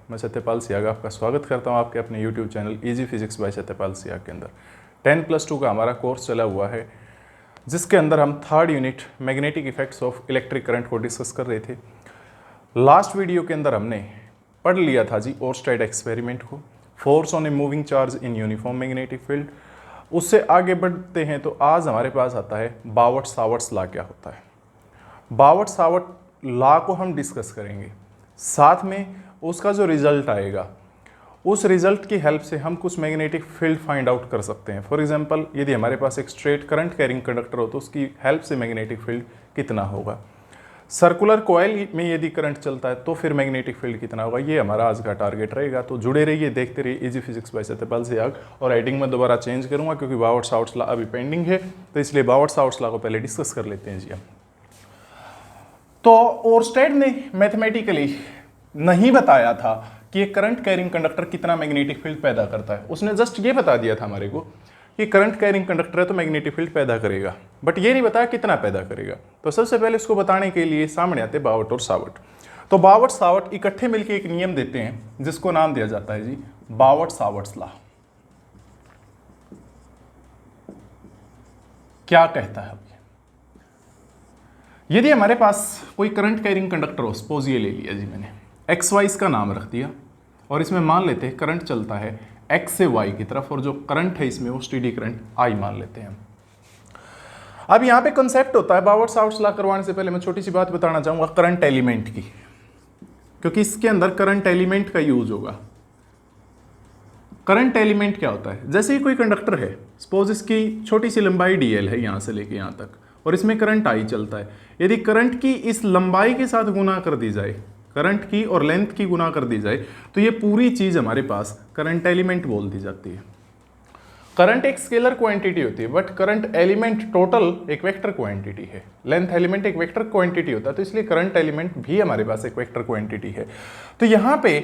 मैं सत्यपाल सियाग आपका स्वागत करता हूं आपके अपने YouTube channel easy physics bye Satyapal Siyag के अंदर 10+2 का हमारा कोर्स चला हुआ है, जिसके अंदर हम third unit magnetic effects of electric current को डिस्कस कर रहे थे। लास्ट वीडियो के अंदर हमने पढ़ लिया था जी ओरस्टेड एक्सपेरिमेंट को, force on a moving charge in uniform magnetic field. उससे आगे बढ़ते हैं तो आज हमारे पास आता है बावर्ट सावर्ट्स लॉ क्या होता है। बावर्ट सावर्ट लॉ को हम डिस्कस करेंगे, साथ में उसका जो रिजल्ट आएगा उस रिजल्ट की हेल्प से हम कुछ मैग्नेटिक फील्ड फाइंड आउट कर सकते हैं। फॉर एग्जांपल, यदि हमारे पास एक स्ट्रेट करंट कैरिंग कंडक्टर हो तो उसकी हेल्प से मैग्नेटिक फील्ड कितना होगा। सर्कुलर कॉइल में यदि करंट चलता है तो फिर मैग्नेटिक फील्ड कितना होगा, ये हमारा आज का टारगेट रहेगा। तो जुड़े रहिए, देखते रहिए easy physics bye Satyapal Siyag. और हेडिंग में दोबारा चेंज करूंगा क्योंकि बावर्ट सावर्ट्स लॉ अभी पेंडिंग है, तो इसलिए बावर्ट सावर्ट्स लॉ को पहले डिस्कस कर लेते हैं जी हम। तो ओरस्टेड ने मैथमेटिकली नहीं बताया था कि एक करंट कैरिंग कंडक्टर कितना मैग्नेटिक फील्ड पैदा करता है। उसने जस्ट ये बता दिया था हमारे को कि करंट कैरिंग कंडक्टर है तो मैग्नेटिक फील्ड पैदा करेगा, बट ये नहीं बताया कितना पैदा करेगा। तो सबसे पहले इसको बताने के लिए सामने आते बावर्ट और सावर्ट। तो बावर्ट सावर्ट इकट्ठे मिलकर एक नियम देते हैं जिसको नाम दिया जाता है जी बावर्ट सावर्ट्स लॉ। क्या कहता है? यदि हमारे पास कोई करंट कैरिंग कंडक्टर हो, सपोज ये ले लिया जी मैंने, एक्स वाई इसका नाम रख दिया, और इसमें मान लेते हैं करंट चलता है एक्स से वाई की तरफ, और जो करंट है इसमें वो स्टेडी करंट आई मान लेते हैं हम। अब यहाँ पे कंसेप्ट होता है, बावर्ट सावर्ट्स लॉ करवाने से पहले मैं छोटी सी बात बताना चाहूंगा करंट एलिमेंट की, क्योंकि इसके अंदर करंट एलिमेंट का यूज होगा। करंट एलिमेंट क्या होता है? जैसे ही कोई कंडक्टर है, सपोज इसकी छोटी सी लंबाई dl है यहाँ से लेके यहाँ तक, और इसमें करंट आई चलता है। यदि करंट की इस लंबाई के साथ गुना कर दी जाए, करंट की और लेंथ की गुना कर दी जाए, तो ये पूरी चीज हमारे पास करंट एलिमेंट बोल दी जाती है। करंट एक स्केलर क्वांटिटी होती है, बट करंट एलिमेंट टोटल एक वेक्टर क्वांटिटी है। लेंथ एलिमेंट एक वेक्टर क्वांटिटी होता है, तो इसलिए करंट एलिमेंट भी हमारे पास एक वेक्टर क्वांटिटी है। तो यहाँ पे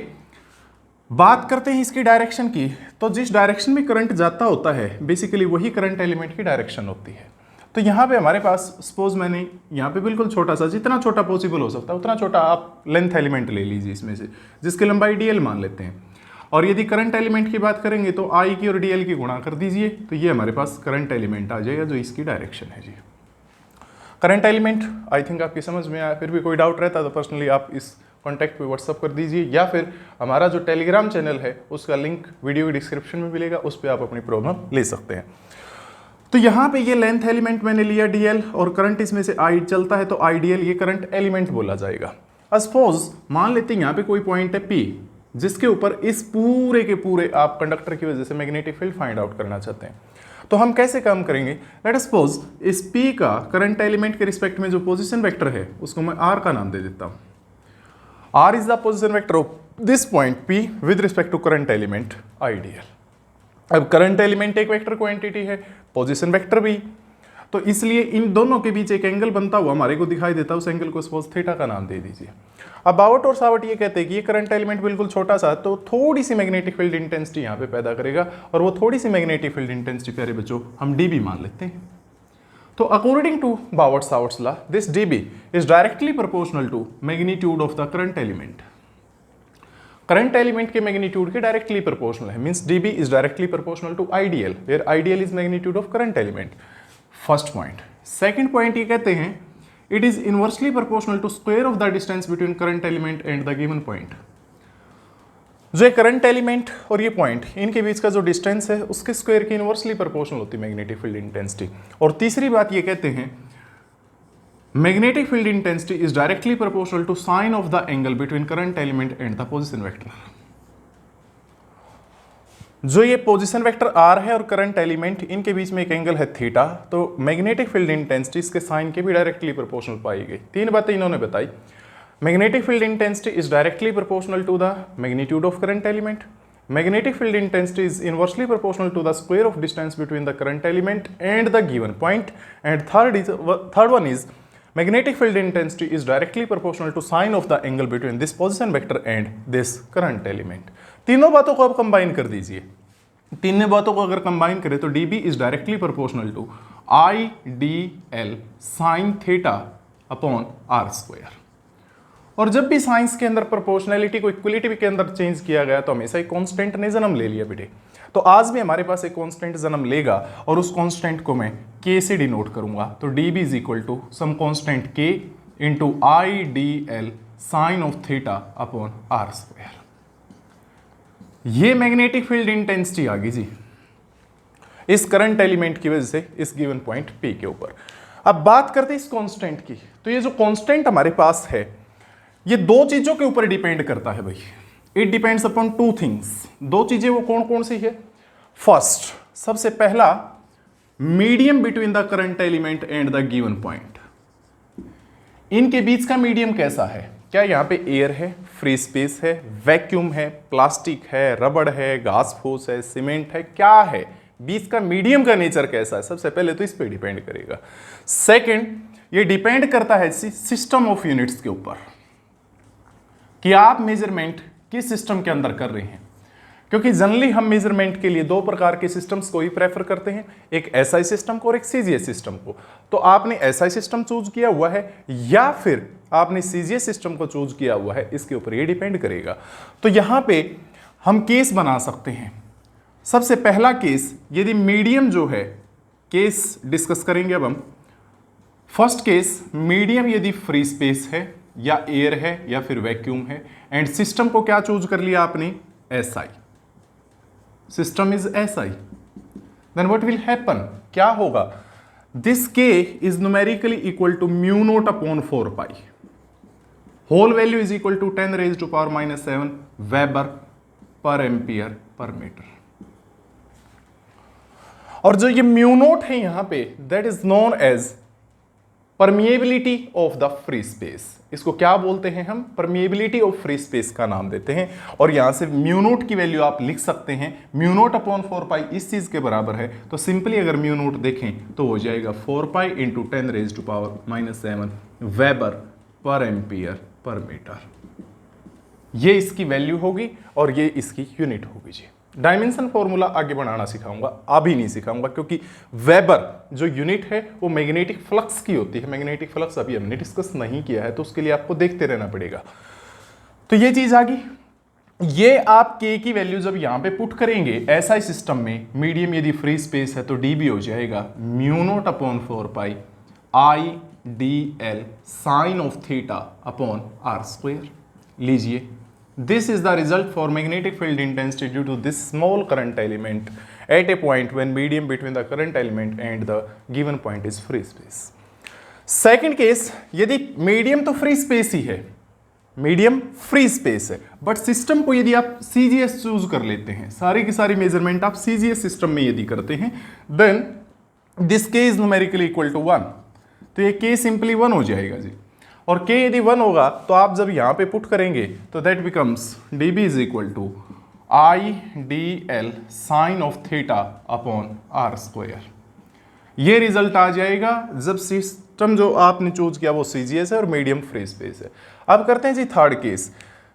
बात करते हैं इसकी डायरेक्शन की, तो जिस डायरेक्शन में करंट जाता होता है बेसिकली वही करंट एलिमेंट की डायरेक्शन होती है। तो यहाँ पे हमारे पास सपोज मैंने यहाँ पे बिल्कुल छोटा सा, जितना छोटा पॉसिबल हो सकता है उतना छोटा आप लेंथ एलिमेंट ले लीजिए इसमें से, जिसकी लंबाई dl मान लेते हैं। और यदि करंट एलिमेंट की बात करेंगे तो I की और dl की गुणा कर दीजिए, तो ये हमारे पास करंट एलिमेंट आ जाएगा जो इसकी डायरेक्शन है जी। करंट एलिमेंट आई थिंक आपकी समझ में आया। फिर भी कोई डाउट रहता तो पर्सनली आप इस कॉन्टैक्ट पे व्हाट्सअप कर दीजिए, या फिर हमारा जो टेलीग्राम चैनल है उसका लिंक वीडियो की डिस्क्रिप्शन में मिलेगा, उस पर आप अपनी प्रॉब्लम ले सकते हैं। तो यहाँ पे ये लेंथ एलिमेंट मैंने लिया dl, और करंट इसमें से I चलता है तो IDL ये करंट एलिमेंट बोला जाएगा। सपोज मान लेते हैं यहाँ पे कोई पॉइंट है P, जिसके ऊपर इस पूरे के पूरे आप कंडक्टर की वजह से मैग्नेटिक फील्ड फाइंड आउट करना चाहते हैं। तो हम कैसे काम करेंगे? लेट अस सपोज इस P का करंट एलिमेंट के रिस्पेक्ट में जो पोजिशन वेक्टर है उसको मैं R का नाम दे देता हूँ। R is the position vector of this point P with respect to current element IDL। अब करंट एलिमेंट एक वेक्टर क्वांटिटी है, पोजीशन वेक्टर भी, तो इसलिए इन दोनों के बीच एक एंगल बनता हुआ हमारे को दिखाई देता है, उस एंगल को सपोज थीटा का नाम दे दीजिए। अब बावर्ट और सावर्ट ये कहते हैं कि ये करंट एलिमेंट बिल्कुल छोटा सा, तो थोड़ी सी मैग्नेटिक फील्ड इंटेंसिटी यहाँ पे पैदा करेगा, और वो थोड़ी सी मैग्नेटिक फील्ड इंटेंसिटी प्यारे बच्चों हम dB मान लेते हैं। तो according to Biot Savart's law, this dB is directly proportional to magnitude of the current element. Current element के मैग्नीट्यूड के डायरेक्टली प्रोपोर्शनल है, means dB is directly proportional to IDL, where IDL is magnitude of current element. First point. Second point ये कहते हैं it is inversely proportional to square of the distance between current element and the given point. जो current element और ये point, इनके बीच का जो distance है उसके स्क्वायर की इनवर्सली प्रोपोर्शनल होती है मैग्नेटिक फील्ड इंटेंसिटी। और तीसरी बात ये कहते हैं magnetic field intensity is directly proportional to sine of the angle between current element and the position vector। जो ये पोजीशन वेक्टर R है और करंट एलिमेंट, इनके बीच में एक एंगल है थीटा, तो मैग्नेटिक फील्ड इंटेंसिटी इसके साइन के भी डायरेक्टली प्रोपोर्शनल पाई गई। तीन बातें इन्होंने बताई। Magnetic field intensity is directly proportional to the magnitude of current element. Magnetic field intensity is inversely proportional to the square of distance between the current element and the given point. And third one is magnetic field intensity is directly proportional to sine of the angle between this position vector and this current element। तीनों बातों को आप combine कर दीजिए। तीनों बातों को अगर कंबाइन करें तो dB is directly proportional to IDL sin theta upon R square। और जब भी साइंस के अंदर प्रोपोर्शनैलिटी को इक्वलिटी के अंदर चेंज किया गया तो हमेशा एक कांस्टेंट ने जन्म ले लिया बेटे। तो आज भी हमारे पास एक कांस्टेंट जन्म लेगा और उस कांस्टेंट को मैं के से डिनोट करूंगा। तो D B is equal to some constant के into I D L sine of theta upon are square. ये मैग्नेटिक फील्ड इंटेंसिटी आ गई जी इस करंट एलिमेंट की वजह से इस गिवन पॉइंट P के ऊपर। अब बात करते हैं इस कांस्टेंट की। तो ये जो कांस्टेंट हमारे पास है ये दो चीजों के ऊपर डिपेंड करता है भाई। It depends upon two things. दो चीजें वो कौन कौन सी है? फर्स्ट, सबसे पहला, medium between the current element and the given point. इनके बीच का मीडियम कैसा है? क्या यहाँ पे एयर है, फ्री स्पेस है, वैक्यूम है, प्लास्टिक है, रबड़ है, घास फूस है, सीमेंट है, क्या है? बीच का मीडियम का नेचर कैसा है? सबसे पहले तो इस पे डिपेंड करेगा। सेकंड, ये डिपेंड करता है सिस्टम ऑफ यूनिट्स के ऊपर कि आप मेजरमेंट किस सिस्टम के अंदर कर रहे हैं। क्योंकि जनरली हम मेजरमेंट के लिए दो प्रकार के सिस्टम्स को ही प्रेफर करते हैं, एक एसआई सिस्टम को और एक सीजीएस सिस्टम को। तो आपने एसआई सिस्टम चूज किया हुआ है या फिर आपने सीजीएस सिस्टम को चूज किया हुआ है, इसके ऊपर ये डिपेंड करेगा। तो यहां पे हम केस बना सकते हैं। सबसे पहला केस, यदि मीडियम जो है, केस डिस्कस करेंगे अब हम। फर्स्ट केस, मीडियम यदि फ्री स्पेस है या एयर है या फिर वैक्यूम है एंड सिस्टम को क्या चूज कर लिया आपने? SI. System is SI, then what will happen? क्या होगा? This k is numerically equal to mu naught upon 4 pi. Whole value is equal to 10 raised to power -7 weber per ampere per metre. और जो ये म्यू नोट है यहां पे, that is known as permeability of the free space. इसको क्या बोलते हैं हम? परमिएबिलिटी ऑफ फ्री स्पेस का नाम देते हैं। और यहां से म्यू नोट की वैल्यू आप लिख सकते हैं, म्यू नोट अपॉन 4 पाई इस चीज के बराबर है। तो सिंपली अगर म्यू नोट देखें तो हो जाएगा 4 pi into 10 raised to power -7 weber per ampere per metre. ये इसकी वैल्यू होगी और ये इसकी यूनिट होगी जी। डायमेंशन फॉर्मूला आगे बनाना सिखाऊंगा, अभी नहीं सिखाऊंगा, क्योंकि वेबर जो यूनिट है वो मैग्नेटिक फ्लक्स की होती है। मैग्नेटिक फ्लक्स अभी हमने डिस्कस नहीं किया है तो उसके लिए आपको देखते रहना पड़ेगा। तो ये चीज आ गई। ये आप के की वैल्यू जब यहां पे पुट करेंगे एसआई सिस्टम में, मीडियम यदि फ्री स्पेस है तो डीबी हो जाएगा mu naught upon 4 pi I D L sine of theta upon are square. लीजिए, this is the result for magnetic field intensity due to this small current element at a point when medium between the current element and the given point is free space. Second case, यदि medium तो free space ही है, medium free space है, but system को यदि आप CGS choose कर लेते हैं, सारी की सारी मेजरमेंट आप CGS सिस्टम में यदि करते हैं, then this k is numerically equal to 1. तो ये k सिंपली 1 हो जाएगा जी। और k यदि 1 होगा तो आप जब यहां पे पुट करेंगे तो that becomes dB is equal to I D L sine of theta upon are square. ये रिजल्ट आ जाएगा जब सिस्टम जो आपने चूज किया वो सीजीएस है और मीडियम फ्री स्पेस है। अब करते हैं जी थर्ड केस।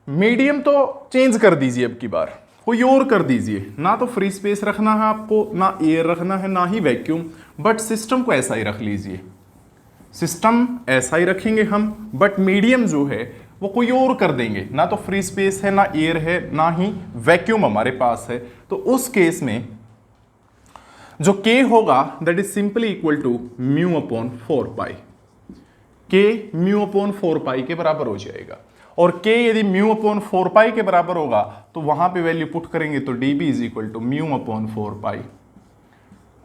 मीडियम तो चेंज कर दीजिए, अब की बार कोई और कर दीजिए। ना तो फ्री स्पेस रखना है आपको, ना एयर रखना है, ना ही वैक्यूम, बट सिस्टम को ऐसा ही रख लीजिए। सिस्टम ऐसा ही रखेंगे हम, बट मीडियम जो है वो कोई और कर देंगे। ना तो फ्री स्पेस है, ना एयर है, ना ही वैक्यूम हमारे पास है। तो उस केस में जो k होगा that is simply equal to mu upon 4 pi. k mu upon 4 pi के बराबर हो जाएगा। और k यदि म्यू अपॉन 4 पाई के बराबर होगा तो वहां पे वैल्यू पुट करेंगे तो dB is equal to mu upon 4 pi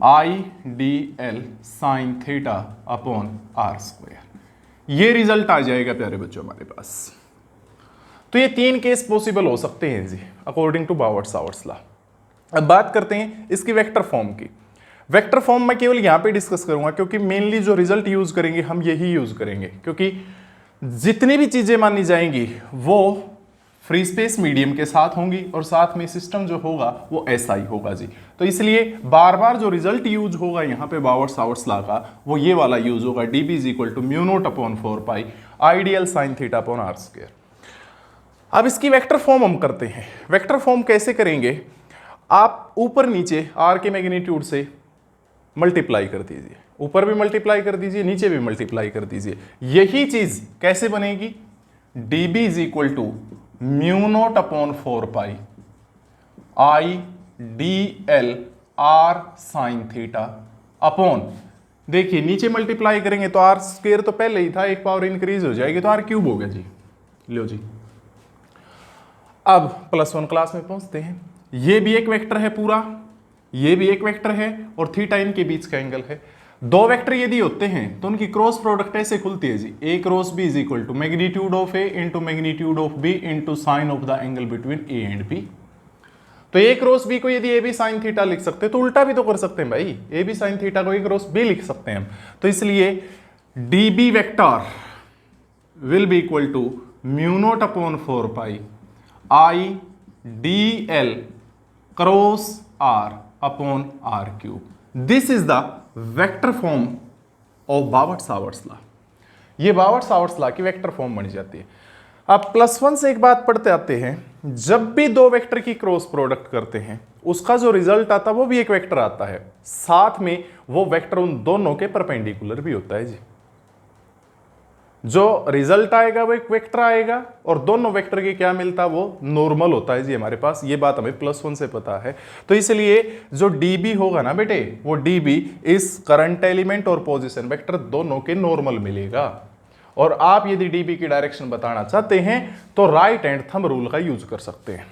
I D L sine theta upon are square. ये रिजल्ट आ जाएगा प्यारे बच्चों हमारे पास। तो ये 3 केस पॉसिबल हो सकते हैं जी अकॉर्डिंग टू बावर्ट-सावर्ट्स लॉ। अब बात करते हैं इसकी वेक्टर फॉर्म की। वेक्टर फॉर्म मैं केवल यहां पे डिस्कस करूंगा क्योंकि मेनली जो रिजल्ट यूज करेंगे हम यही यूज करेंगे, क्योंकि जितनी भी चीजें मानी जाएंगी वो फ्री स्पेस मीडियम के साथ होंगी और साथ में सिस्टम जो होगा वो ऐसा ही होगा जी। तो इसलिए बार बार जो रिजल्ट यूज होगा यहाँ पे बावर्ट-सावर्ट्स लॉ का वो ये वाला यूज होगा, dB is equal to mu naught upon 4 pi ideal sine theta upon are square. अब इसकी वेक्टर फॉर्म हम करते हैं। वेक्टर फॉर्म कैसे करेंगे? आप ऊपर नीचे आर के मैग्नीट्यूड से मल्टीप्लाई कर दीजिए, ऊपर भी मल्टीप्लाई कर दीजिए, नीचे भी मल्टीप्लाई कर दीजिए। यही चीज कैसे बनेगी? D B is equal to mu naught upon 4 pi I D L R sine theta upon, देखिए नीचे मल्टीप्लाई करेंगे तो आर स्क्वायर तो पहले ही था, एक पावर इंक्रीज हो जाएगी तो आर क्यूब हो गया जी। लो जी, अब +1 क्लास में पहुंचते हैं। ये भी एक वेक्टर है पूरा, ये भी एक वेक्टर है और थीटा इनके बीच का एंगल है। दो वेक्टर यदि होते हैं तो उनकी क्रॉस प्रोडक्ट ऐसे खुलती है जी, A cross B is equal to magnitude of A into magnitude of B into sine of the angle between A and B. तो ए क्रॉस बी को यदि ए बी साइन थीटा लिख सकते हैं तो उल्टा भी तो कर सकते हैं भाई, ए बी साइन थीटा को ए क्रॉस बी लिख सकते हैं हम। तो इसलिए D B vector will be equal to mu naught upon 4 pi I D L cross R upon R cube. This is the vector form of Biot-Savart's law. ये Biot-Savart's law की vector form बन जाती है। अब +1 से एक बात पढ़ते आते हैं, जब भी दो वेक्टर की क्रॉस प्रोडक्ट करते हैं उसका जो रिजल्ट आता है वो भी एक वेक्टर आता है, साथ में वो वेक्टर उन दोनों के परपेंडिकुलर भी होता है जी। जो रिजल्ट आएगा वो एक वेक्टर आएगा और दोनों वेक्टर के क्या मिलता है वो नॉर्मल होता है जी हमारे पास। ये बात हमें +1 से पता है। तो इसलिए जो dB होगा ना बेटे, वो dB इस करंट एलिमेंट और पोजीशन वेक्टर दोनों के नॉर्मल मिलेगा। और आप यदि dB की डायरेक्शन बताना चाहते हैं तो राइट हैंड थंब रूल का यूज कर सकते हैं।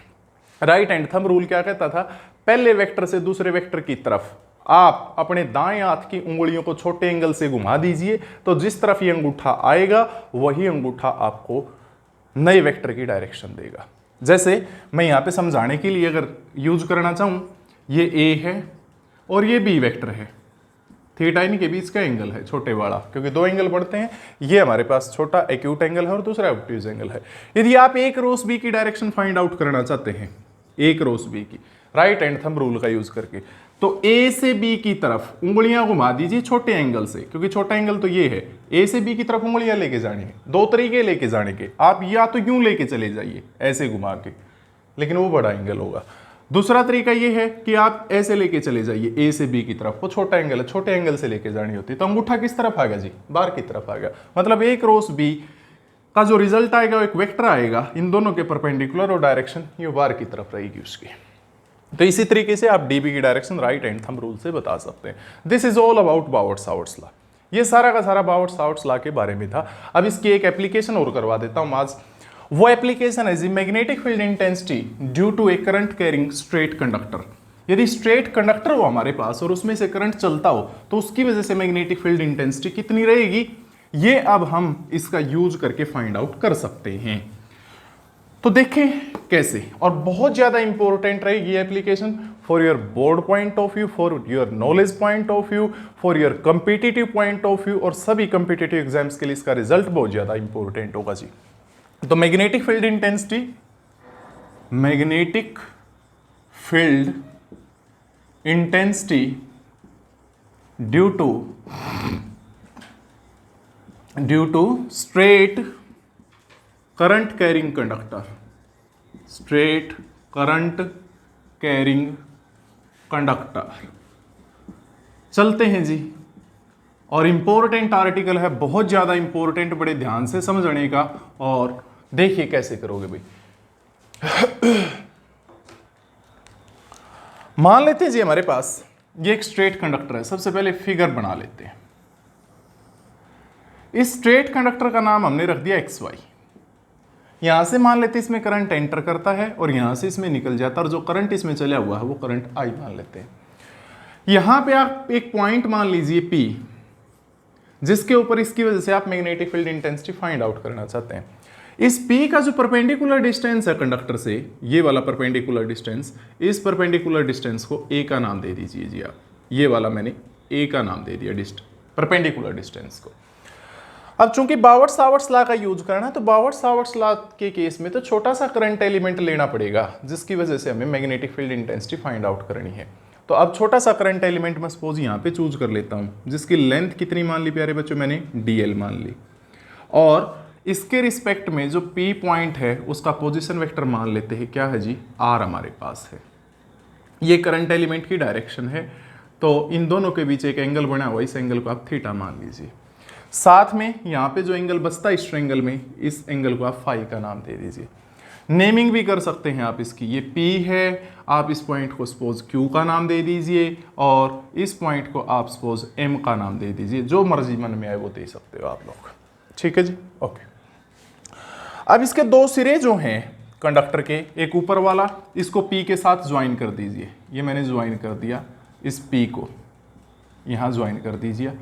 राइट हैंड थंब रूल क्या कहता था, पहले वेक्टर से दूसरे वेक्टर की तरफ आप अपने दाएं हाथ की उंगलियों को छोटे एंगल से घुमा दीजिए, तो जिस तरफ ये अंगूठा आएगा वही अंगूठा आपको नए वेक्टर की डायरेक्शन देगा। जैसे मैं यहां पे समझाने के लिए अगर यूज करना चाहूं, ये ए है और ये बी वेक्टर है, थीटा इनके बीच का एंगल है छोटे वाला, क्योंकि दो एंगल बढ़ते हैं। ये हमारे पास छोटा एक्यूट एंगल है और दूसरा ऑब्ट्यूज एंगल है। यदि आप ए क्रॉस बी की डायरेक्शन फाइंड आउट करना चाहते हैं, ए क्रॉस बी की राइट हैंड थंब रूल का यूज करके, तो ए से बी की तरफ उंगलियां घुमा दीजिए छोटे एंगल से, क्योंकि छोटा एंगल तो ये है। ए से बी की तरफ उंगलियां लेके जानी है, दो तरीके लेके जाने के। आप या तो यूं लेके चले जाइए ऐसे घुमा के, लेकिन वो बड़ा एंगल होगा। दूसरा तरीका ये है कि आप ऐसे लेके चले जाइए ए से बी की तरफ, वो छोटा एंगल है, छोटे एंगल से लेके जानी होती है। तो अंगूठा किस तरफ आ गया जी, बाहर की तरफ आ गया। मतलब ए क्रॉस बी का जो रिजल्ट आएगा वो एक वेक्टर आएगा, इन दोनों के परपेंडिकुलर और डायरेक्शन ये बाहर की तरफ रहेगी उसकी। तो इसी तरीके से आप डीबी की direction right hand thumb rule से बता सकते हैं। This is all about Biot-Savart's law. ये सारा का सारा बावर्ट-सावर्ट्स लॉ के बारे में था। अब इसकी एक एप्लीकेशन और करवा देता हूं आज। वो एप्लीकेशन है जी magnetic field intensity due to a current carrying straight conductor. यदि स्ट्रेट कंडक्टर हो हमारे पास और उसमें से करंट चलता हो तो उसकी वजह से मैग्नेटिक फील्ड इंटेंसिटी कितनी रहेगी, ये अब हम इसका यूज करके फाइंड आउट कर सकते हैं। तो देखें कैसे, और बहुत ज्यादा इंपॉर्टेंट रहेगी ये application for your board point of view, for your knowledge point of view, for your competitive point of view, और सभी कंपिटिटिव एग्जाम्स के लिए इसका रिजल्ट बहुत ज्यादा इंपॉर्टेंट होगा जी। तो magnetic field intensity, magnetic field intensity due to straight current carrying conductor, straight current carrying conductor. चलते हैं जी, और इंपॉर्टेंट आर्टिकल है, बहुत ज्यादा इंपॉर्टेंट, बड़े ध्यान से समझने का। और देखिए कैसे करोगे भाई। मान लेते हैं जी हमारे पास ये एक स्ट्रेट कंडक्टर है। सबसे पहले फिगर बना लेते हैं। इस स्ट्रेट कंडक्टर का नाम हमने रख दिया XY। यहां से मान लेते हैं इसमें करंट एंटर करता है और यहां से इसमें निकल जाता है, और जो करंट इसमें चला हुआ है वो करंट I मान लेते हैं। यहां पे आप एक पॉइंट मान लीजिए P, जिसके ऊपर इसकी वजह से आप magnetic field intensity find out करना चाहते हैं। इस P का जो परपेंडिकुलर डिस्टेंस है कंडक्टर से, ये वाला परपेंडिकुलर डिस्टेंस, इस परपेंडिकुलर डिस्टेंस को A का नाम दे दीजिए जी आप। ये वाला मैंने A का नाम दे दिया परपेंडिकुलर डिस्टेंस को। अब चूंकि बावर्ट-सावर्ट्स लॉ का यूज करना है, तो बावर्ट-सावर्ट्स लॉ के केस में तो छोटा सा करंट एलिमेंट लेना पड़ेगा, जिसकी वजह से हमें magnetic field intensity find out करनी है। तो अब छोटा सा करंट एलिमेंट मैं सपोज यहाँ पे चूज कर लेता हूँ, जिसकी लेंथ कितनी मान ली प्यारे बच्चों, मैंने DL मान ली, और इसके रिस्पेक्ट में जो P पॉइंट है उसका पोजीशन वेक्टर मान लेते हैं, क्या है जी, R हमारे पास है। ये करंट एलिमेंट की डायरेक्शन है। तो इन दोनों के बीच एक एंगल बना हुआ, इस एंगल को आप थीटा मान लीजिए। साथ में यहाँ पे जो एंगल बचता है इस ट्रायंगल में, इस एंगल को आप फाई का नाम दे दीजिए। नेमिंग भी कर सकते हैं आप इसकी, ये P है, आप इस पॉइंट को सपोज Q का नाम दे दीजिए और इस पॉइंट को आप सपोज M का नाम दे दीजिए, जो मर्जी मन में आए वो दे सकते हो आप लोग। ठीक है जी, ओके। अब इसके दो सिरे जो हैं कंडक्टर के, एक ऊपर वाला, इसको P के साथ ज्वाइन कर दीजिए। ये मैंने ज्वाइन कर दिया, इस P को यहाँ ज्वाइन कर दीजिए।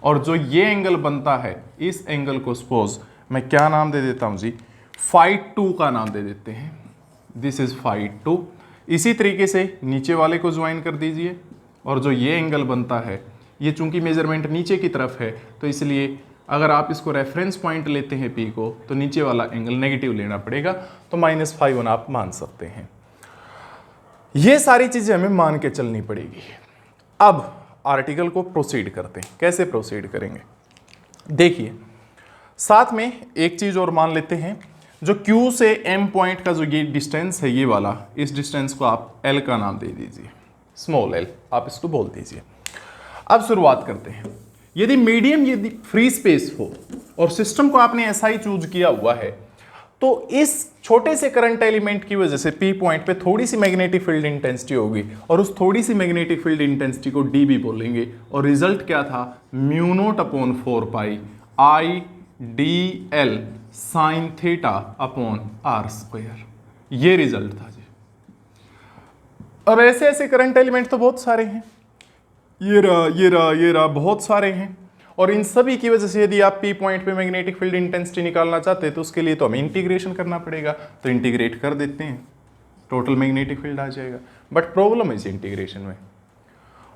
और जो ये एंगल बनता है, इस एंगल को सपोज मैं क्या नाम दे देता हूँ जी, फाई 2 का नाम दे देते हैं। This is phi 2। इसी तरीके से नीचे वाले को ज्वाइन कर दीजिए और जो ये एंगल बनता है, ये चूंकि मेजरमेंट नीचे की तरफ है तो इसलिए अगर आप इसको रेफरेंस पॉइंट लेते हैं P को, तो नीचे वाला एंगल नेगेटिव लेना पड़ेगा, तो -φ1 आप मान सकते हैं। ये सारी चीजें हमें मान के चलनी पड़ेगी। अब आर्टिकल को प्रोसीड करते हैं। कैसे प्रोसीड करेंगे, देखिए साथ में एक चीज और मान लेते हैं, जो Q से M पॉइंट का जो ये डिस्टेंस है, ये वाला, इस डिस्टेंस को आप L का नाम दे दीजिए, स्मॉल l आप इसको बोल दीजिए। अब शुरुआत करते हैं। यदि मीडियम, यदि फ्री स्पेस हो और सिस्टम को आपने ऐसा ही चूज किया हुआ है, तो इस छोटे से करंट एलिमेंट की वजह से P पॉइंट पे थोड़ी सी मैग्नेटिक फील्ड इंटेंसिटी होगी और उस थोड़ी सी मैग्नेटिक फील्ड इंटेंसिटी को dB बोलेंगे और रिजल्ट क्या था, μ0/4π IdL sin θ/r²। ये रिजल्ट था जी। अब ऐसे ऐसे करंट एलिमेंट तो बहुत सारे हैं, ये रहा, ये रहा, ये रहा, बहुत सारे हैं, और इन सभी की वजह से यदि आप P पॉइंट पे मैग्नेटिक फील्ड इंटेंसिटी निकालना चाहते हैं तो उसके लिए तो हमें इंटीग्रेशन करना पड़ेगा। तो इंटीग्रेट कर देते हैं, टोटल मैग्नेटिक फील्ड आ जाएगा। बट प्रॉब्लम है इस इंटीग्रेशन में,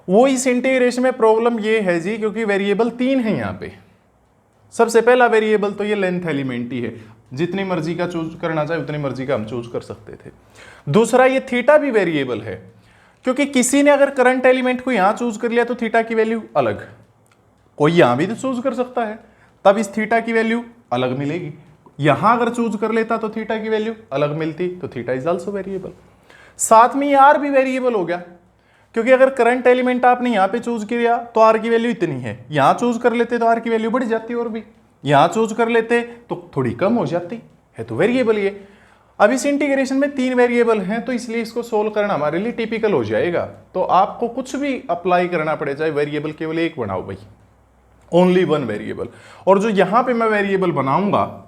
वो इस इंटीग्रेशन में प्रॉब्लम ये है जी, क्योंकि वेरिएबल 3 है यहाँ पे। सबसे पहला वेरिएबल तो ये लेंथ एलिमेंट ही है, जितनी मर्जी का चूज करना चाहे उतनी मर्जी का हम चूज कर सकते थे। दूसरा, ये थीटा भी वेरिएबल है, क्योंकि किसी ने अगर करंट एलिमेंट को यहां चूज कर लिया तो थीटा की वैल्यू अलग, कोई यहां भी तो चूज कर सकता है, तब इस थीटा की वैल्यू अलग मिलेगी। यहां अगर चूज कर लेता तो थीटा की वैल्यू अलग मिलती, तो थीटा इज आल्सो वेरिएबल। साथ में ये आर भी वेरिएबल हो गया, क्योंकि अगर करंट एलिमेंट आपने यहां पे चूज किया तो आर की वैल्यू इतनी है, यहां चूज कर लेते तो आर की वैल्यू बढ़ जाती और भी, यहां चूज कर लेते तो थोड़ी कम हो जाती है, तो वेरिएबल ये। अब इस इंटीग्रेशन में 3 वेरिएबल हैं, तो इसलिए इसको सोल्व करना हमारे लिए टिपिकल हो जाएगा। तो आपको कुछ भी अप्लाई करना पड़े, चाहे वेरिएबल केवल एक बनाओ भाई, ओनली 1 वेरिएबल। और जो यहां पे मैं वेरिएबल बनाऊंगा,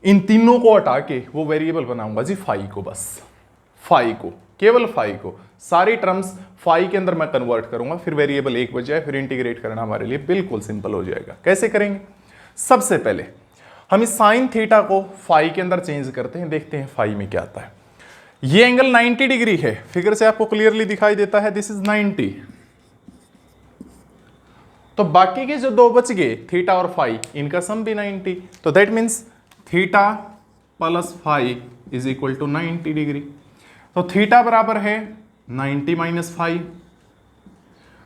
इन तीनों को हटा के वो वेरिएबल बनाऊंगा जी फाई को, बस फाई को, केवल फाई को। सारी टर्म्स फाई के अंदर मैं कन्वर्ट करूंगा, फिर वेरिएबल एक बच जाए, फिर इंटीग्रेट करना हमारे लिए बिल्कुल सिंपल हो जाएगा। कैसे करेंगे, सबसे पहले हम इस साइन थीटा को फाई के अंदर चेंज करते हैं, देखते हैं फाई में क्या आता है। ये एंगल 90 डिग्री है, फिगर से आपको क्लियरली दिखाई देता है, दिस इज 90। तो बाकी के जो दो बच गए, थीटा और फाई, इनका सम भी 90, तो that means theta plus phi is equal to 90 degree. तो थीटा बराबर है 90 माइनस फाई,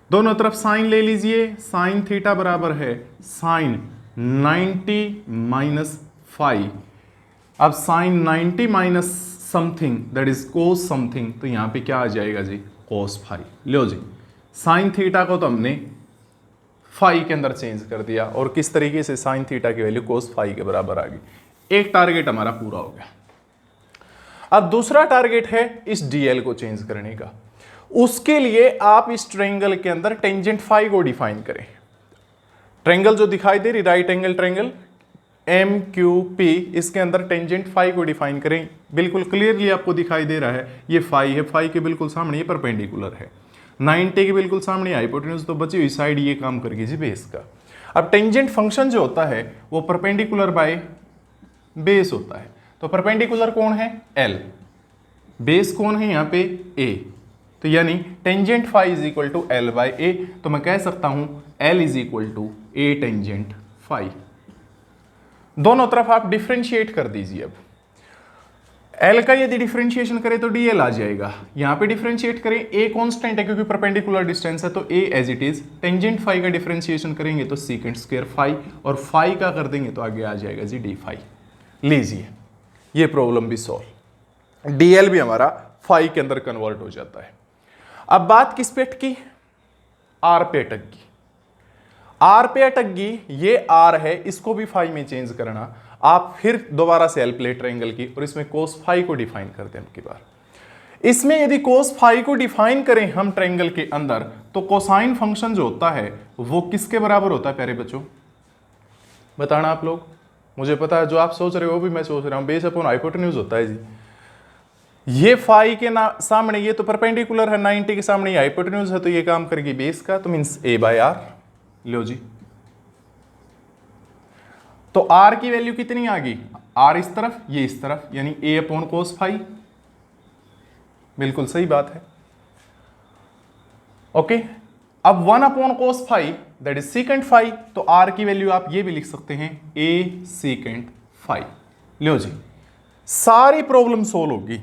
दोनों तरफ साइन ले लीजिए, साइन थीटा बराबर है साइन 90 माइनस फाई। अब sine 90 minus something that is cos something, तो यहां पे क्या आ जाएगा जी, कोस फाई। लो जी, साइन थीटा को तो हमने फाई के अंदर चेंज कर दिया, और किस तरीके से साइन थीटा की वैल्यू कोस फाई के बराबर आ गई। एक टारगेट हमारा पूरा हो गया। अब दूसरा टारगेट है इस डीएल को चेंज करने का। उसके लिए आप इस ट्रायंगल के अंदर टेंजेंट फाई को डिफाइन करें। ट्रायंगल जो दिखाई दे रही, राइट एंगल ट्रायंगल MQP, इसके अंदर टेंजेंट फाई को डिफाइन करें। बिल्कुल क्लियरली आपको दिखाई दे रहा है, ये फाई है, फाई के बिल्कुल सामने ये परपेंडिकुलर है, 90 के बिल्कुल सामने हाइपोटेन्यूज, तो बची हुई साइड ये काम करके जी बेस का। अब टेंजेंट फंक्शन जो होता है वो परपेंडिकुलर बाय बेस होता है, तो परपेंडिकुलर कौन है, L, बेस कौन है यहाँ पे, A, तो यानी tangent phi is equal to L by A। तो मैं कह सकता हूं L is equal to A tangent phi. दोनों तरफ आप डिफरेंशिएट कर दीजिए। अब L का यदि डिफरेंशिएशन करें तो DL आ जाएगा, यहां पे डिफरेंशिएट करें, A कांस्टेंट है क्योंकि परपेंडिकुलर डिस्टेंस है, तो A as it is. Tangent phi का डिफरेंशिएशन करेंगे तो सीकेंट स्क्वायर फाई, और फाई का कर देंगे तो आगे आ जाएगा जी D फाई। लीजिए, ये प्रॉब्लम भी सॉल्व, DL भी हमारा फाई के अंदर कन्वर्ट हो जाता है। अब बात किस पे अटकी, R पे अटक गई। आर पे अटक गई, ये आर है, इसको भी फाई में चेंज करना। आप फिर दोबारा से हेल्प ले ट्रायंगल की और इसमें कोस फाई को डिफाइन कर दें। की बार इसमें यदि कोस फाई को डिफाइन करें हम ट्रायंगल के अंदर, तो कोसाइन फंक्शन जो होता है वो किसके बराबर होता है प्यारे बच्चों, बताना आप लोग। मुझे पता है जो आप सोच रहे हो वो भी मैं सोच रहा हूं, बेस अपॉन हाइपोटेन्यूज होता है जी। ये फाई के सामने ये तो परपेंडिकुलर है 90 के सामने, ये हाइपोटेन्यूज है, तो ये काम करेगी बेस का, तो मीन्स a बाय आर। लो जी, तो r की वैल्यू कितनी आ गई, r इस तरफ ये इस तरफ, यानी a अपॉन कोस फाई। बिल्कुल सही बात है। ओके, अब 1 upon cos phi that is secant phi, तो r की वैल्यू आप ये भी लिख सकते हैं a सीकेंट फाई। लो जी, सारी प्रॉब्लम सोल्व होगी।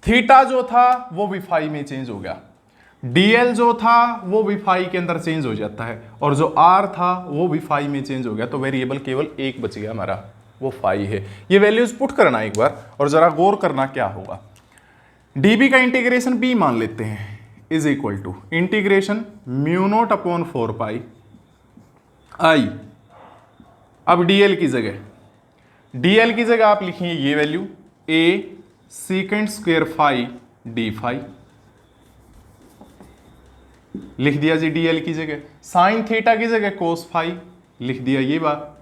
थीटा जो था वो भी फाई में चेंज हो गया, dl जो था वो भी फाई के अंदर चेंज हो जाता है, और जो r था वो भी फाई में चेंज हो गया, तो वेरिएबल केवल एक बच गया हमारा, वो फाई है। ये वैल्यूज पुट करना एक बार और जरा गौर करना क्या होगा। db का इंटीग्रेशन b मान लेते हैं is equal to integration mu naught upon 4 pi I. अब dl की जगह आप लिखिए ये value a secant square phi D phi, लिख दिया जी dl की जगह। साइन थीटा की जगह कोस फाई, लिख दिया ये बात।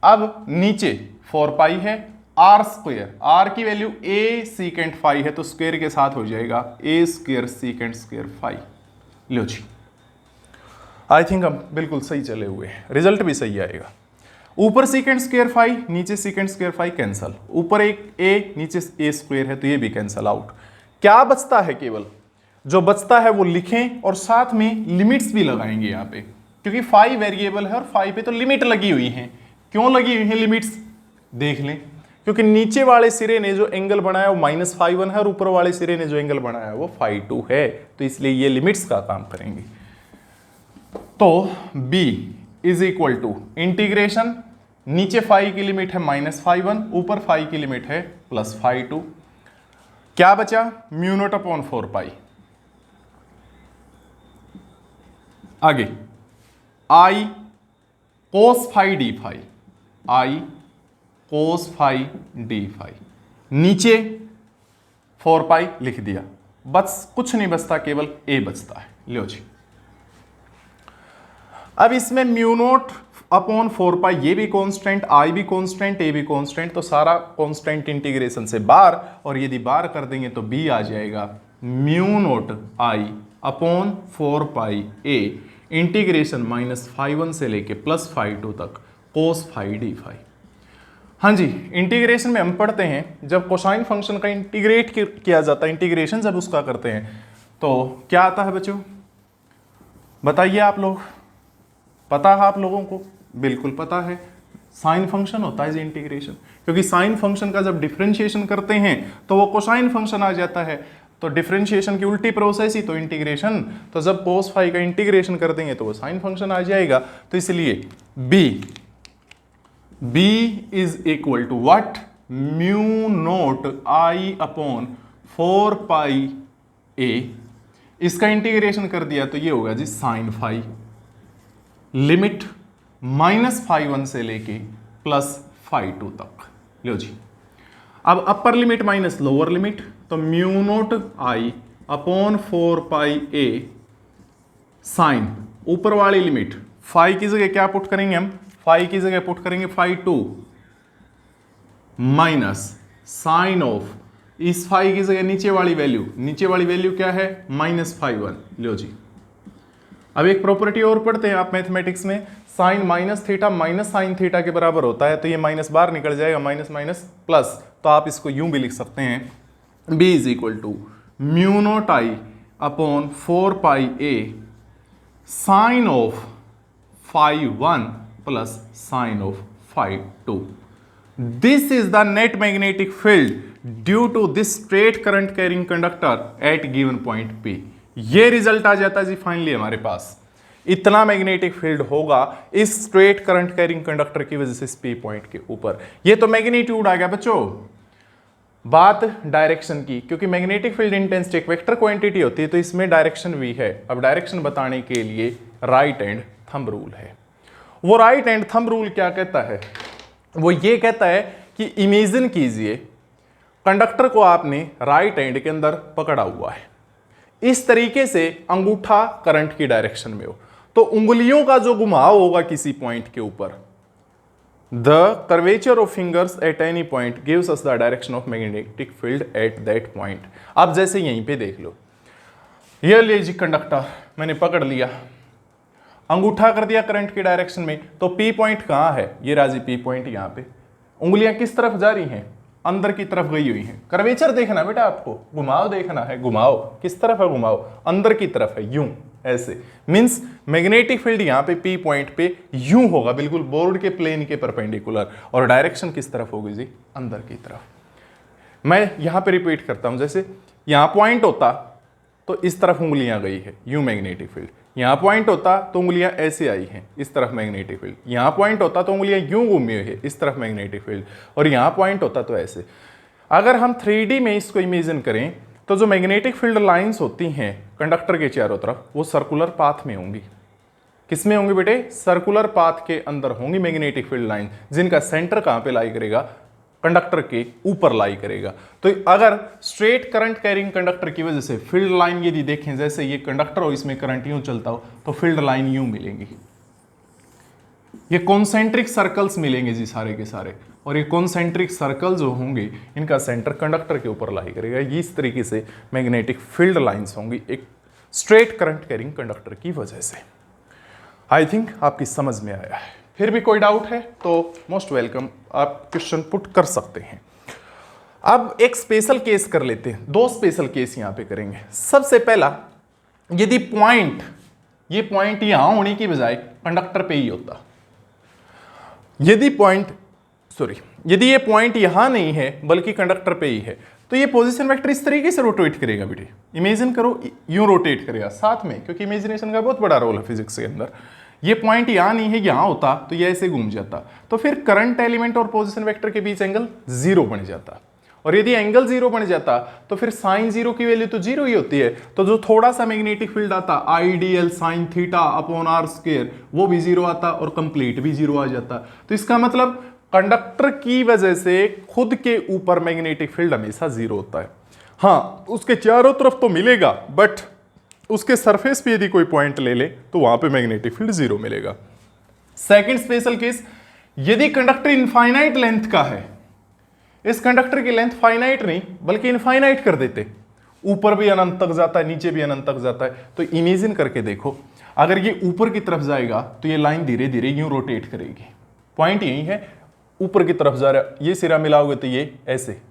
अब नीचे 4 पाई है, आर स्क्वायर, आर की वैल्यू a सीकेंट फाई है, तो स्क्वायर के साथ हो जाएगा a square secant square phi. लो जी, आई थिंक हम बिल्कुल सही चले हुए हैं, रिजल्ट भी सही आएगा। ऊपर सीकेंट स्क्वायर फाई, नीचे सीकेंट स्क्वायर फाई कैंसल, ऊपर एक a नीचे a स्क्वायर है, तो ये भी कैंसल आउट। क्या बचता है, केवल जो बचता है वो लिखें और साथ में लिमिट्स भी लगाएंगे यहाँ पे, क्योंकि फाई वेरिएबल है और फाई पे तो लिमिट लगी हुई है। क्यों लगी हुई है लिमिट्स, देख लें, क्योंकि नीचे वाले सिरे ने जो एंगल बनाया वो -φ1 है और ऊपर वाले सिरे ने जो एंगल बनाया वो φ2 है, तो इसलिए ये लिमिट्स का काम करेंगे। तो b is equal to integration, नीचे फाई की लिमिट है -φ1, ऊपर फाई की लिमिट है +φ2। क्या बचा, म्यू नॉट अपॉन 4 पाई। आगे आई कोस फाई डी फाई, आई कोस फाई डी फाई, नीचे 4 पाई लिख दिया, बस कुछ नहीं बचता, केवल a बचता है। लो जी, अब इसमें म्यू नॉट अपॉन 4 पाई, ये भी कांस्टेंट, आई भी कांस्टेंट, ए भी कांस्टेंट, तो सारा कांस्टेंट इंटीग्रेशन से बाहर, और यदि बाहर कर देंगे तो b आ जाएगा mu naught I upon 4 pi a integration -φ1 से लेके +φ2 तक कोस फाई डी फाई। हाँ जी, इंटीग्रेशन में हम पढ़ते हैं जब कोसाइन फंक्शन का इंटीग्रेट किया जाता है, इंटीग्रेशन जब उसका करते हैं तो क्या आता है बच्चों, बताइए आप लोग, पता है आप लोगों को? बिल्कुल पता है, साइन फंक्शन होता है जी इंटीग्रेशन, क्योंकि साइन फंक्शन का जब डिफरेंशिएशन करते हैं तो वो कोसाइन फंक्शन आ जाता है, तो डिफरेंशिएशन की उल्टी प्रोसेस ही तो इंटीग्रेशन, तो जब कोस फाई का इंटीग्रेशन कर देंगे तो वो साइन फंक्शन आ जाएगा। तो इसलिए b is equal to what, mu naught I upon 4 pi a, इसका इंटीग्रेशन कर दिया तो ये होगा जी साइन फाई, लिमिट -φ1 से लेके +φ2 तक। लो जी, अब upper limit minus lower limit, तो mu naught I upon 4 pi a sine, ऊपर वाली लिमिट फाई की जगह क्या पुट करेंगे हम, फाई की जगह पुट करेंगे φ2 माइनस साइन ऑफ, इस फाई की जगह नीचे वाली वैल्यू क्या है -φ1। लो जी, अब एक प्रॉपर्टी और पढ़ते हैं आप मैथमेटिक्स में, sine minus theta minus sine theta के बराबर होता है, तो ये माइनस बाहर निकल जाएगा, माइनस माइनस प्लस, तो आप इसको यूं भी लिख सकते हैं b is equal to mu naught I upon 4 pi a sine of φ1 plus sine of φ2। This is the net magnetic field due to this straight current carrying conductor at given point P। ये result आ जाता है जी finally हमारे पास, इतना magnetic field होगा इस straight current carrying conductor की वजह से इस P पॉइंट के ऊपर। ये तो मैग्नीट्यूड आ गया बच्चों, बात डायरेक्शन की, क्योंकि मैग्नेटिक फील्ड इंटेंसिटी एक वेक्टर क्वांटिटी होती है, तो इसमें डायरेक्शन v है। अब डायरेक्शन बताने के लिए राइट एंड थंब रूल है। वो राइट हैंड थंब रूल क्या कहता है, वो ये कहता है कि इमेजिन कीजिए कंडक्टर को आपने राइट हैंड के अंदर पकड़ा हुआ है, इस तरीके से अंगूठा करंट की डायरेक्शन में हो, तो उंगलियों का जो घुमाव होगा किसी पॉइंट के ऊपर, the curvature of fingers at any point gives us the direction of magnetic field at that point. आप जैसे यहीं पे देख लो, ये लीजिए कंडक्टर मैंने पकड़ लिया, अंगूठा कर दिया करंट की डायरेक्शन में, तो पी पॉइंट कहाँ है, ये राजी पी पॉइंट यहाँ पे, उंगलियां किस तरफ जा रही हैं, अंदर की तरफ गई हुई हैं। कर्वेचर देखना बेटा, आपको घुमाव देखना है, घुमाव किस तरफ है, घुमाव अंदर की तरफ है, यूं ऐसे, मींस मैग्नेटिक फील्ड यहाँ पे पी पॉइंट पे यूं होगा, बिल्कुल बोर्ड के प्लेन के परपेंडिकुलर, और डायरेक्शन किस तरफ होगी जी, अंदर की तरफ। मैं यहाँ पे रिपीट करता हूँ, जैसे यहाँ पॉइंट होता तो इस तरफ उंगलियां गई है, यूं मैग्नेटिक फील्ड, यहाँ पॉइंट होता तो उंगलियां ऐसे आई हैं, इस तरफ मैग्नेटिक फील्ड, यहाँ पॉइंट होता तो उंगलियां यूं घूमी हुई है, इस तरफ मैग्नेटिक फील्ड, और यहाँ पॉइंट होता तो ऐसे। अगर हम 3D में इसको इमेजिन करें तो जो मैग्नेटिक फील्ड लाइंस होती हैं कंडक्टर के चारों तरफ, वो सर्कुलर पाथ में होंगी। किस में होंगी बेटे, सर्कुलर पाथ के अंदर होंगी मैग्नेटिक फील्ड लाइन, जिनका सेंटर कहाँ पे लाई करेगा, कंडक्टर के ऊपर लाई करेगा। तो अगर स्ट्रेट करंट कैरिंग कंडक्टर की वजह से फील्ड लाइन यदि देखें, जैसे ये कंडक्टर हो, इसमें करंट यूं चलता हो, तो फील्ड लाइन यूं मिलेंगी, ये कॉन्सेंट्रिक सर्कल्स मिलेंगे जी सारे के सारे, और ये कॉन्सेंट्रिक सर्कल जो होंगे इनका सेंटर कंडक्टर के ऊपर लाई करेगा। ये इस तरीके से मैग्नेटिक फील्ड लाइंस होंगी एक स्ट्रेट करंट कैरिंग कंडक्टर की वजह से। आई थिंक आपकी समझ में आया है। फिर भी कोई डाउट है तो मोस्ट वेलकम, आप क्वेश्चन पुट कर सकते हैं। अब एक स्पेशल केस कर लेते हैं, दो स्पेशल केस यहां पे करेंगे। सबसे पहला, यदि पॉइंट, ये पॉइंट यहां होने की बजाय कंडक्टर पे ही होता, यदि ये पॉइंट यहां नहीं है बल्कि कंडक्टर पे ही है, तो ये पोजीशन वेक्टर इस तरीके से रोटेट करेगा बेटे। इमेजिन करो, यूं रोटेट करेगा साथ में, क्योंकि इमेजिनेशन का बहुत बड़ा रोल है फिजिक्स के अंदर। ये पॉइंट यहां नहीं है, यहां होता तो ये ऐसे घूम जाता, तो फिर करंट एलिमेंट और पोजीशन वेक्टर के बीच एंगल 0 बन जाता, और यदि एंगल 0 बन जाता तो फिर साइन 0 की वैल्यू तो 0 ही होती है, तो जो थोड़ा सा मैग्नेटिक फील्ड आता ideal sine theta upon are square, वो भी 0 आता और कंप्लीट भी 0 आ जाता। तो इसका मतलब कंडक्टर की वजह से खुद के ऊपर मैग्नेटिक फील्ड हमेशा 0 होता है। हाँ, उसके चारों तरफ तो मिलेगा, बट उसके सरफेस पे यदि कोई पॉइंट ले ले तो वहां पे मैग्नेटिक फील्ड 0 मिलेगा। सेकंड स्पेशल केस, यदि कंडक्टर इनफाइनाइट लेंथ का है, इस कंडक्टर की लेंथ फाइनाइट नहीं बल्कि इनफाइनाइट कर देते, ऊपर भी अनंत तक जाता है, नीचे भी अनंत तक जाता है, तो इमेजिन करके देखो, अगर ये ऊपर की तरफ जाएगा तो ये लाइन धीरे धीरे यूं रोटेट करेगी। पॉइंट यही है, ऊपर की तरफ जा रहा है, ये सिरा मिलाओगे तो ये ऐसे,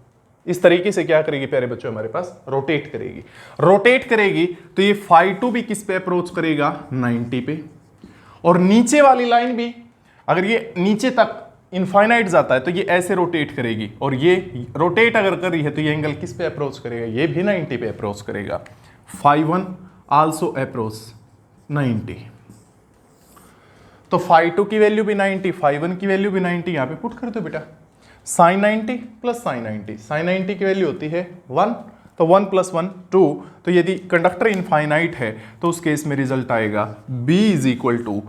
इस तरीके से क्या करेगी प्यारे बच्चों, हमारे पास रोटेट करेगी। रोटेट करेगी तो ये φ2 भी किस पे अप्रोच करेगा, 90 पे, और नीचे वाली लाइन भी अगर ये नीचे तक इनफाइनाइट जाता है तो ये ऐसे रोटेट करेगी, और ये रोटेट अगर कर रही है तो ये एंगल किस पे अप्रोच करेगा, ये भी 90 पे अप्रोच करेगा। φ1 आल्सो अप्रोच 90, तो φ2 की वैल्यू भी 90, φ1 की वैल्यू भी 90, यहां पे पुट कर दो बेटा, sin 90 प्लस sin 90, sin 90 की वैल्यू होती है 1, तो 1 प्लस 1 2, तो यदि कंडक्टर इनफाइनाइट है तो उस केस में रिजल्ट आएगा B is equal to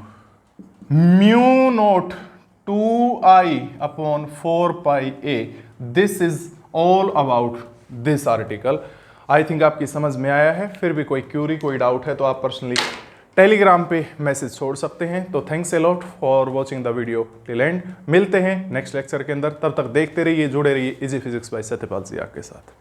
mu naught 2I upon 4 pi A। This is all about this article. I think आपकी समझ में आया है। फिर भी कोई क्यूरी, कोई डाउट है तो आप पर्सनली टेलीग्राम पे मैसेज छोड़ सकते हैं। तो thanks a lot for watching the video till and. मिलते हैं नेक्स्ट लेक्चर के अंदर, तब तक देखते रहिए, जुड़े रहिए इजी फिजिक्स बाय सत्यपाल जी आपके साथ।